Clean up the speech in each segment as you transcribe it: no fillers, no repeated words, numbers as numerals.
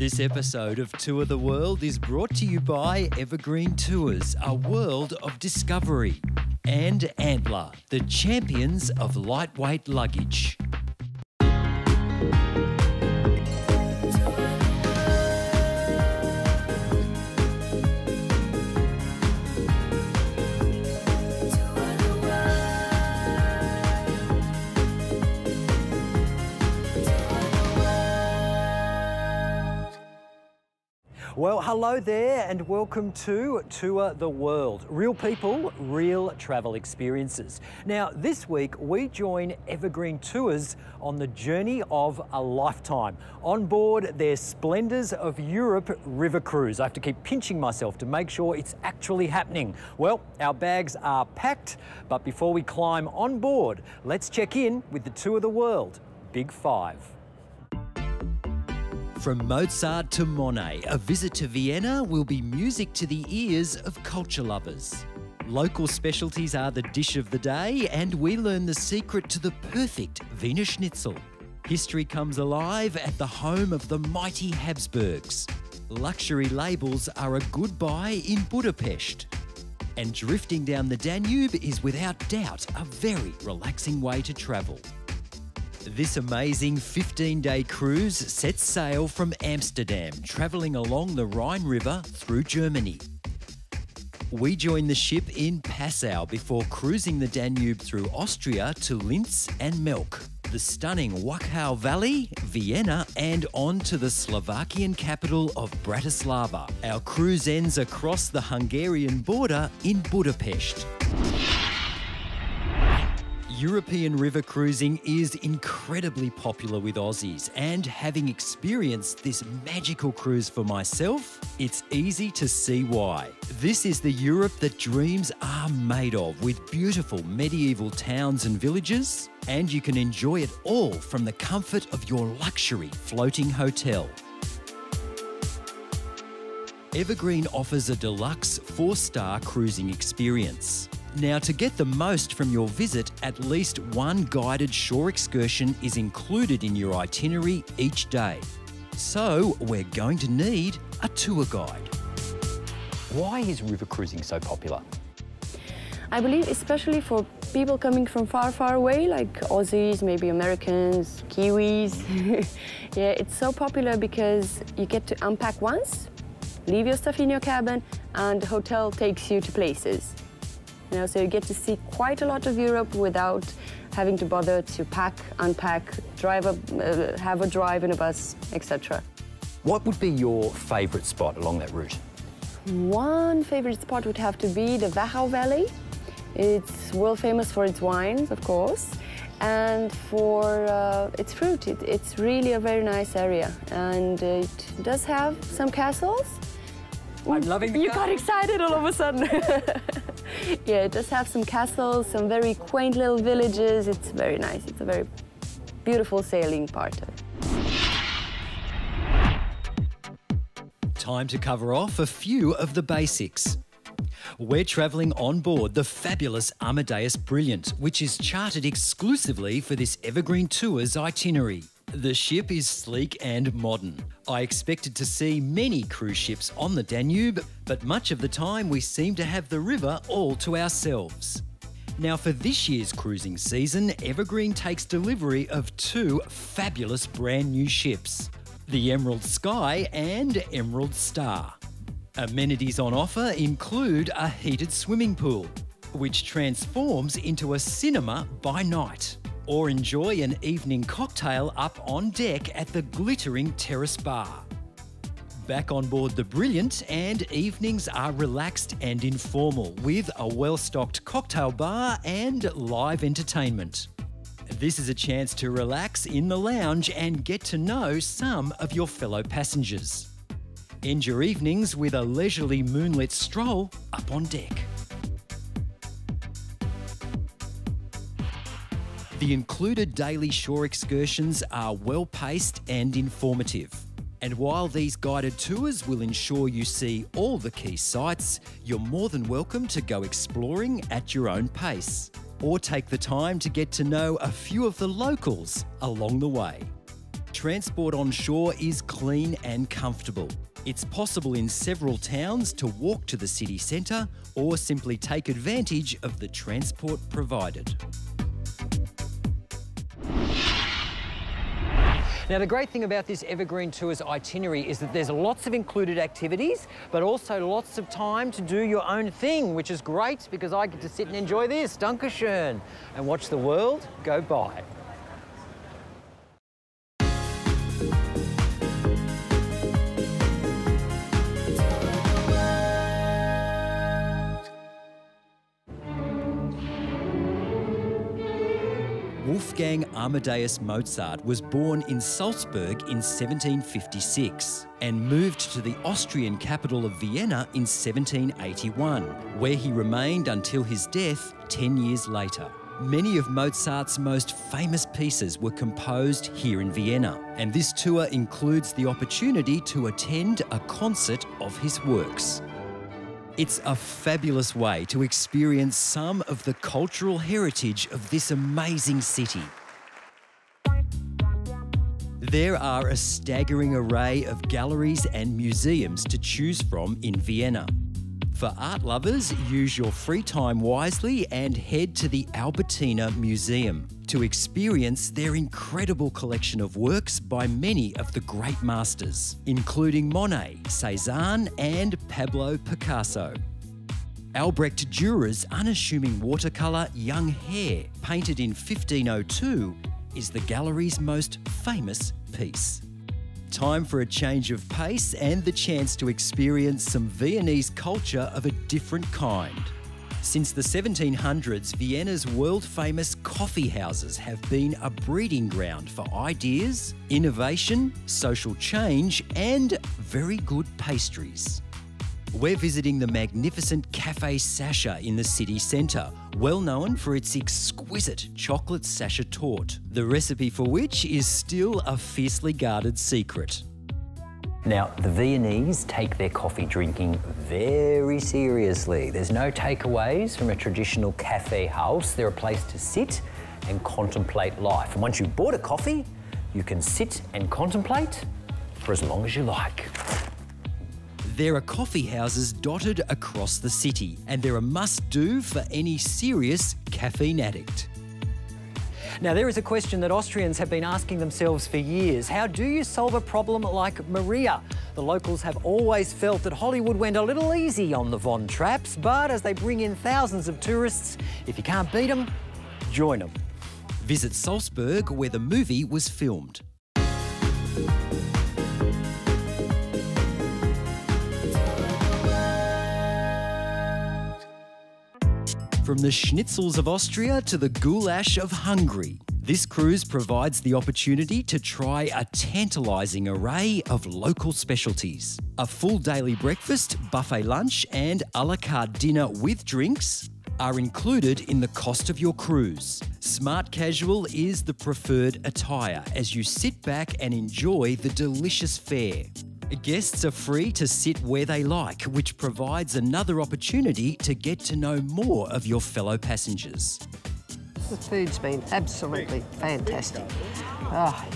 This episode of Tour the World is brought to you by Evergreen Tours, a world of discovery, and Antler, the champions of lightweight luggage. Well, hello there and welcome to Tour the World. Real people, real travel experiences. Now, this week we join Evergreen Tours on the journey of a lifetime on board their Splendours of Europe river cruise. I have to keep pinching myself to make sure it's actually happening. Well, our bags are packed, but before we climb on board, let's check in with the Tour the World Big Five. From Mozart to Monet, a visit to Vienna will be music to the ears of culture lovers. Local specialties are the dish of the day, and we learn the secret to the perfect Wiener Schnitzel. History comes alive at the home of the mighty Habsburgs. Luxury labels are a good buy in Budapest. And drifting down the Danube is without doubt a very relaxing way to travel. This amazing 15-day cruise sets sail from Amsterdam, travelling along the Rhine River through Germany. We join the ship in Passau before cruising the Danube through Austria to Linz and Melk, the stunning Wachau Valley, Vienna, and on to the Slovakian capital of Bratislava. Our cruise ends across the Hungarian border in Budapest. European river cruising is incredibly popular with Aussies, and having experienced this magical cruise for myself, it's easy to see why. This is the Europe that dreams are made of, with beautiful medieval towns and villages, and you can enjoy it all from the comfort of your luxury floating hotel. Evergreen offers a deluxe 4-star cruising experience. Now, to get the most from your visit, at least one guided shore excursion is included in your itinerary each day. So, we're going to need a tour guide. Why is river cruising so popular? I believe especially for people coming from far, far away, like Aussies, maybe Americans, Kiwis. Yeah, it's so popular because you get to unpack once, leave your stuff in your cabin, and the hotel takes you to places. You know, so you get to see quite a lot of Europe without having to bother to pack, unpack, have a drive in a bus, etc. What would be your favourite spot along that route? One favourite spot would have to be the Wachau Valley. It's world famous for its wines, of course, and for its fruit. It's really a very nice area, and it does have some castles. I'm loving the You got excited all of a sudden. Yeah, it does have some castles, some very quaint little villages. It's very nice. It's a very beautiful sailing part of it. Time to cover off a few of the basics. We're travelling on board the fabulous Amadeus Brilliant, which is chartered exclusively for this Evergreen Tours itinerary. The ship is sleek and modern. I expected to see many cruise ships on the Danube, but much of the time we seem to have the river all to ourselves. Now, for this year's cruising season, Evergreen takes delivery of 2 fabulous brand new ships, the Emerald Sky and Emerald Star. Amenities on offer include a heated swimming pool, which transforms into a cinema by night, or enjoy an evening cocktail up on deck at the glittering Terrace Bar. Back on board the Brilliant, and evenings are relaxed and informal with a well-stocked cocktail bar and live entertainment. This is a chance to relax in the lounge and get to know some of your fellow passengers. End your evenings with a leisurely moonlit stroll up on deck. The included daily shore excursions are well-paced and informative. And while these guided tours will ensure you see all the key sites, you're more than welcome to go exploring at your own pace, or take the time to get to know a few of the locals along the way. Transport on shore is clean and comfortable. It's possible in several towns to walk to the city centre or simply take advantage of the transport provided. Now, the great thing about this Evergreen Tours itinerary is that there's lots of included activities, but also lots of time to do your own thing, which is great because I get to sit and enjoy this, Dankeschön, and watch the world go by. Wolfgang Amadeus Mozart was born in Salzburg in 1756 and moved to the Austrian capital of Vienna in 1781, where he remained until his death 10 years later. Many of Mozart's most famous pieces were composed here in Vienna, and this tour includes the opportunity to attend a concert of his works. It's a fabulous way to experience some of the cultural heritage of this amazing city. There are a staggering array of galleries and museums to choose from in Vienna. For art lovers, use your free time wisely and head to the Albertina Museum to experience their incredible collection of works by many of the great masters, including Monet, Cézanne and Pablo Picasso. Albrecht Dürer's unassuming watercolour Young Hare, painted in 1502, is the gallery's most famous piece. Time for a change of pace and the chance to experience some Viennese culture of a different kind. Since the 1700s, Vienna's world-famous coffee houses have been a breeding ground for ideas, innovation, social change and very good pastries. We're visiting the magnificent Café Sacha in the city centre, well known for its exquisite chocolate Sacha torte, the recipe for which is still a fiercely guarded secret. Now, the Viennese take their coffee drinking very seriously. There's no takeaways from a traditional cafe house. They're a place to sit and contemplate life. And once you've bought a coffee, you can sit and contemplate for as long as you like. There are coffee houses dotted across the city, and they're a must-do for any serious caffeine addict. Now, there is a question that Austrians have been asking themselves for years. How do you solve a problem like Maria? The locals have always felt that Hollywood went a little easy on the Von Trapps, but as they bring in thousands of tourists, if you can't beat them, join them. Visit Salzburg, where the movie was filmed. From the schnitzels of Austria to the goulash of Hungary, this cruise provides the opportunity to try a tantalising array of local specialties. A full daily breakfast, buffet lunch and a la carte dinner with drinks are included in the cost of your cruise. Smart casual is the preferred attire as you sit back and enjoy the delicious fare. Guests are free to sit where they like, which provides another opportunity to get to know more of your fellow passengers. The food's been absolutely fantastic. Oh,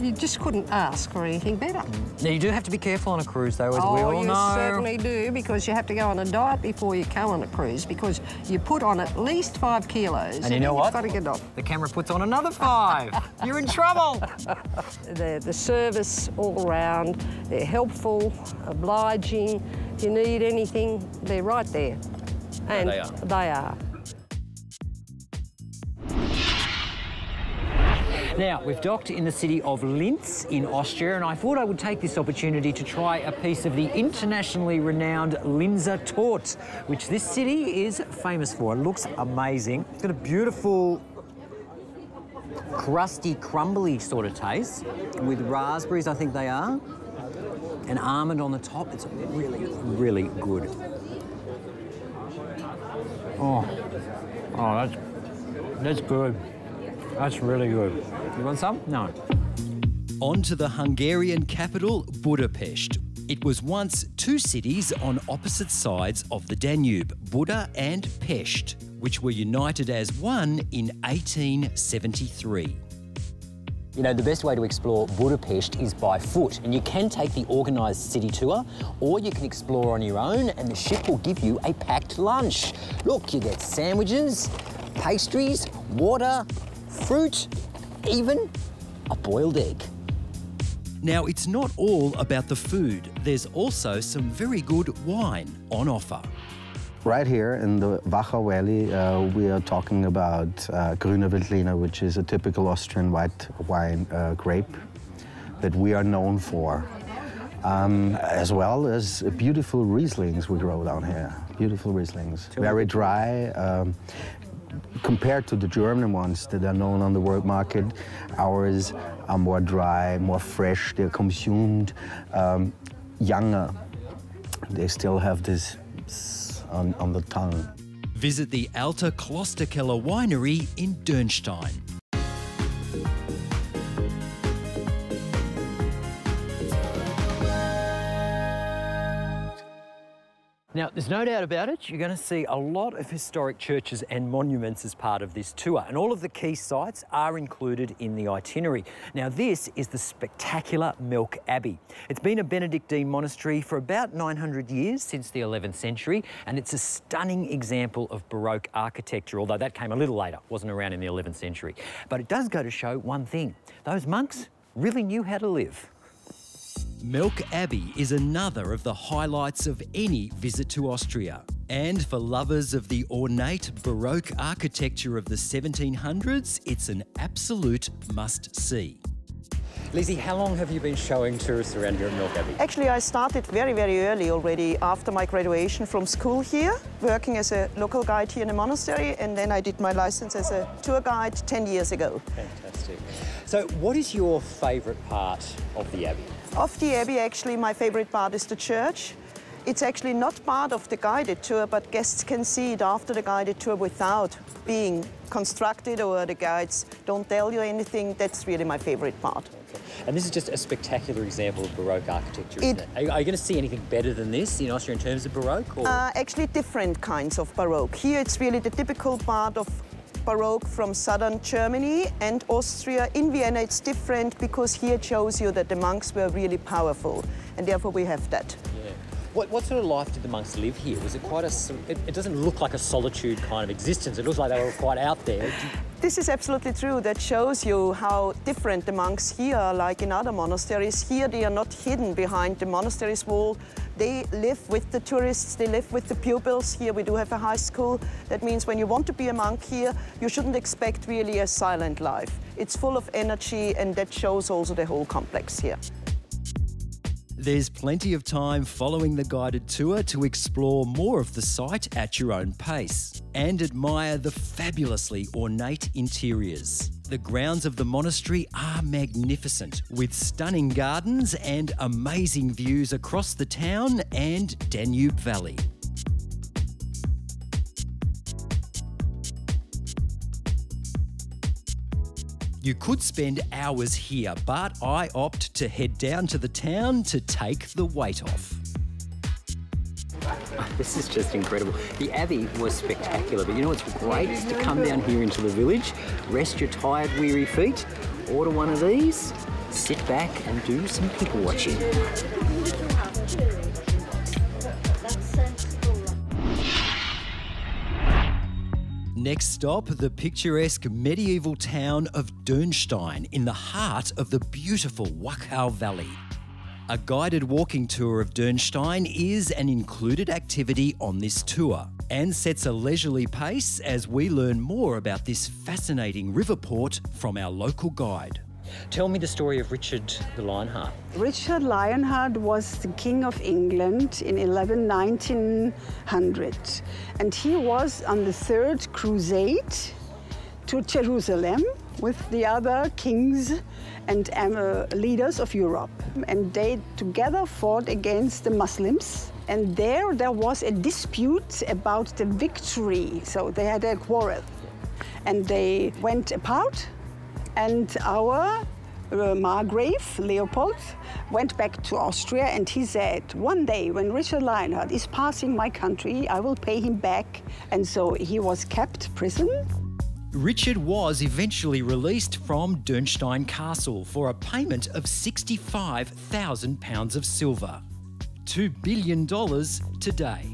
you just couldn't ask for anything better. Now, you do have to be careful on a cruise, though, as we all know. Oh, you certainly do, because you have to go on a diet before you come on a cruise, because you put on at least 5 kilos. And you know what? You've got to get off. The camera puts on another 5. You're in trouble. The service all round, they're helpful, obliging. If you need anything, they're right there. And they are. They are. Now, we've docked in the city of Linz in Austria, and I thought I would take this opportunity to try a piece of the internationally renowned Linzer torte, which this city is famous for. It looks amazing. It's got a beautiful, crusty, crumbly sort of taste with raspberries, I think they are, and almond on the top. It's really, really good. Oh, that's good. That's really good. You want some? No. On to the Hungarian capital, Budapest. It was once 2 cities on opposite sides of the Danube, Buda and Pest, which were united as one in 1873. You know, the best way to explore Budapest is by foot, and you can take the organised city tour, or you can explore on your own, and the ship will give you a packed lunch. Look, you get sandwiches, pastries, water, fruit, even a boiled egg. Now, it's not all about the food. There's also some very good wine on offer. Right here in the Wachau Valley, we are talking about Grüne Veltliner, which is a typical Austrian white wine grape that we are known for, as well as beautiful Rieslings we grow down here. Beautiful Rieslings, very dry. Compared to the German ones that are known on the world market, ours are more dry, more fresh, they're consumed, younger. They still have this on the tongue. Visit the Alte Klosterkeller winery in Durnstein. Now, there's no doubt about it, you're going to see a lot of historic churches and monuments as part of this tour, and all of the key sites are included in the itinerary. Now, this is the spectacular Melk Abbey. It's been a Benedictine monastery for about 900 years, since the 11th century, and it's a stunning example of Baroque architecture, although that came a little later, wasn't around in the 11th century. But it does go to show one thing: those monks really knew how to live. Melk Abbey is another of the highlights of any visit to Austria. And for lovers of the ornate Baroque architecture of the 1700s, it's an absolute must-see. Lizzie, how long have you been showing tourists around here at Melk Abbey? Actually, I started very, very early already after my graduation from school here, working as a local guide here in the monastery, and then I did my license as a tour guide 10 years ago. Fantastic. So what is your favourite part of the Abbey? Of the Abbey, actually, my favourite part is the church. It's actually not part of the guided tour, but guests can see it after the guided tour without being constructed, or the guides don't tell you anything. That's really my favourite part. Okay. And this is just a spectacular example of Baroque architecture, isn't it? Are you going to see anything better than this in Austria in terms of Baroque? Or? Actually, different kinds of Baroque. Here it's really the typical part of Baroque from southern Germany and Austria. In Vienna it's different because here it shows you that the monks were really powerful, and therefore we have that. Yeah. What sort of life did the monks live here? Was it quite a... It doesn't look like a solitude kind of existence. It looks like they were quite out there. This is absolutely true. That shows you how different the monks here are like in other monasteries. Here they are not hidden behind the monastery's wall. They live with the tourists, they live with the pupils. Here we do have a high school. That means when you want to be a monk here, you shouldn't expect really a silent life. It's full of energy, and that shows also the whole complex here. There's plenty of time following the guided tour to explore more of the site at your own pace and admire the fabulously ornate interiors. The grounds of the monastery are magnificent, with stunning gardens and amazing views across the town and Danube Valley. You could spend hours here, but I opt to head down to the town to take the weight off. This is just incredible. The Abbey was spectacular, but you know what's great is to come down here into the village, rest your tired, weary feet, order one of these, sit back and do some people watching. Next stop, the picturesque medieval town of Durnstein in the heart of the beautiful Wachau Valley. A guided walking tour of Durnstein is an included activity on this tour and sets a leisurely pace as we learn more about this fascinating river port from our local guide. Tell me the story of Richard the Lionheart. Richard Lionheart was the King of England in 1900, and he was on the Third Crusade to Jerusalem with the other kings and leaders of Europe. And they together fought against the Muslims. And there was a dispute about the victory, so they had a quarrel. And they went apart. And our Margrave, Leopold, went back to Austria, and he said, one day when Richard Lionheart is passing my country, I will pay him back. And so he was kept prison. Richard was eventually released from Durnstein Castle for a payment of £65,000 of silver. $2 billion today.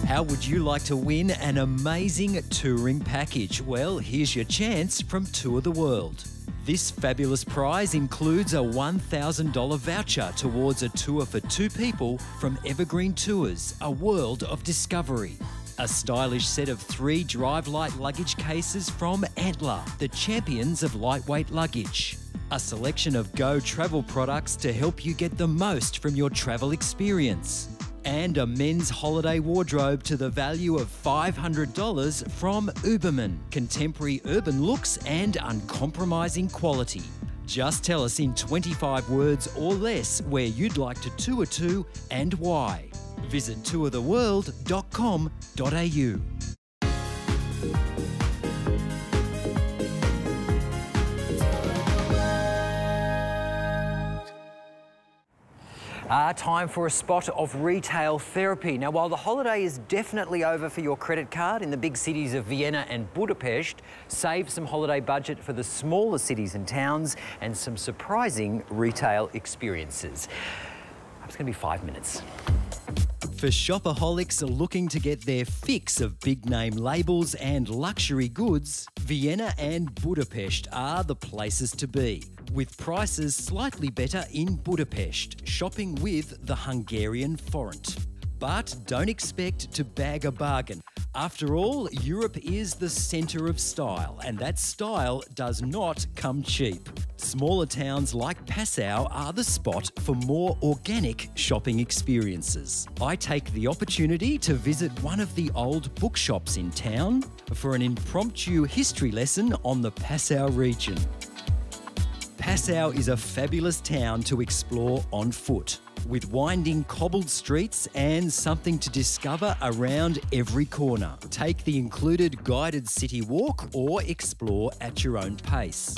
How would you like to win an amazing touring package? Well, here's your chance from Tour the World. This fabulous prize includes a $1,000 voucher towards a tour for 2 people from Evergreen Tours, a world of discovery. A stylish set of 3 Drive Light luggage cases from Antler, the champions of lightweight luggage. A selection of Go travel products to help you get the most from your travel experience. And a men's holiday wardrobe to the value of $500 from Uberman. Contemporary urban looks and uncompromising quality. Just tell us in 25 words or less where you'd like to tour to and why. Visit tourtheworld.com.au. Time for a spot of retail therapy. Now, while the holiday is definitely over for your credit card in the big cities of Vienna and Budapest, save some holiday budget for the smaller cities and towns and some surprising retail experiences. It's going to be 5 minutes. For shopaholics looking to get their fix of big-name labels and luxury goods, Vienna and Budapest are the places to be. With prices slightly better in Budapest, shopping with the Hungarian forint. But don't expect to bag a bargain. After all, Europe is the centre of style, and that style does not come cheap. Smaller towns like Passau are the spot for more organic shopping experiences. I take the opportunity to visit one of the old bookshops in town for an impromptu history lesson on the Passau region. Passau is a fabulous town to explore on foot, with winding cobbled streets and something to discover around every corner. Take the included guided city walk or explore at your own pace.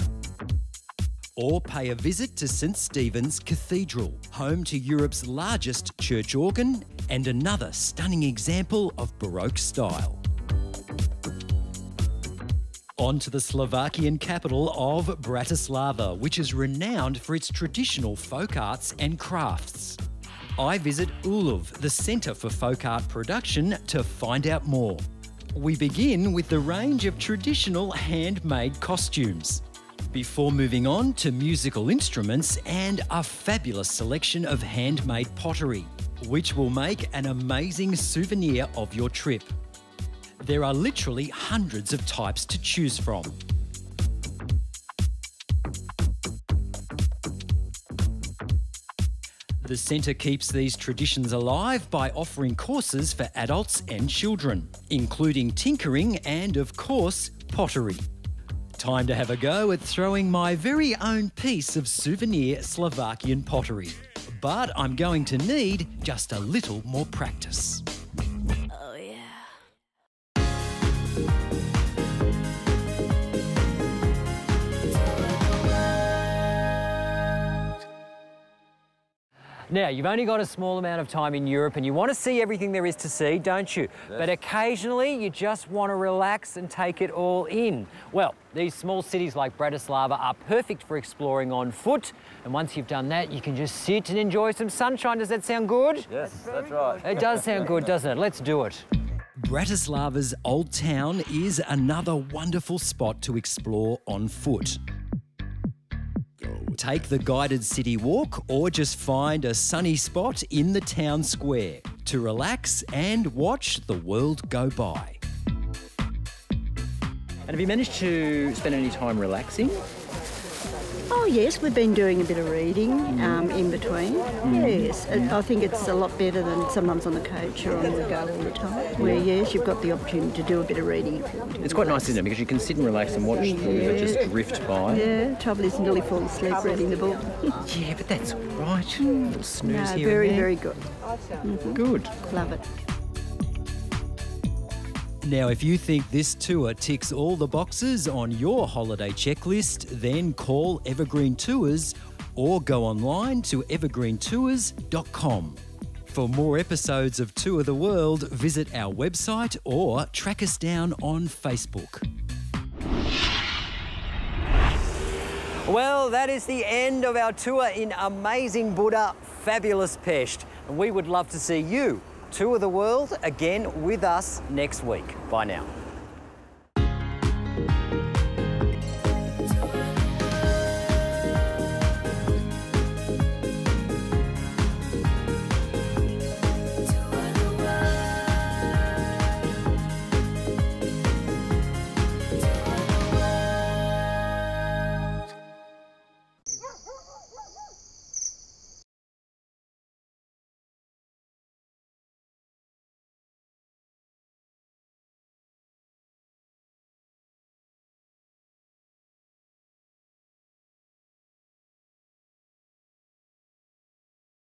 Or pay a visit to St Stephen's Cathedral, home to Europe's largest church organ and another stunning example of Baroque style. On to the Slovakian capital of Bratislava, which is renowned for its traditional folk arts and crafts. I visit Ulov, the centre for folk art production, to find out more. We begin with the range of traditional handmade costumes, before moving on to musical instruments and a fabulous selection of handmade pottery, which will make an amazing souvenir of your trip. There are literally hundreds of types to choose from. The centre keeps these traditions alive by offering courses for adults and children, including tinkering and, of course, pottery. Time to have a go at throwing my very own piece of souvenir Slovakian pottery. But I'm going to need just a little more practice. Now, you've only got a small amount of time in Europe and you want to see everything there is to see, don't you? Yes. But occasionally you just want to relax and take it all in. Well, these small cities like Bratislava are perfect for exploring on foot. And once you've done that, you can just sit and enjoy some sunshine. Does that sound good? Yes, that's right. It does sound good, doesn't it? Let's do it. Bratislava's Old Town is another wonderful spot to explore on foot. Take the guided city walk or just find a sunny spot in the town square to relax and watch the world go by. And have you managed to spend any time relaxing? Oh yes, we've been doing a bit of reading in between. Yes, I think it's a lot better than sometimes on the coach or on the go all the time. Where yes, you've got the opportunity to do a bit of reading. It's quite nice, isn't it? Because you can sit and relax and watch the river just drift by. Yeah, trouble is nearly fall asleep reading the book. Yeah, but that's all right. A little snooze here very, and there. very good. Good. Love it. Now, if you think this tour ticks all the boxes on your holiday checklist, then call Evergreen Tours or go online to evergreentours.com. For more episodes of Tour the World, visit our website or track us down on Facebook. Well, that is the end of our tour in amazing Buddha, fabulous Pest. And we would love to see you tour the world again with us next week. Bye now.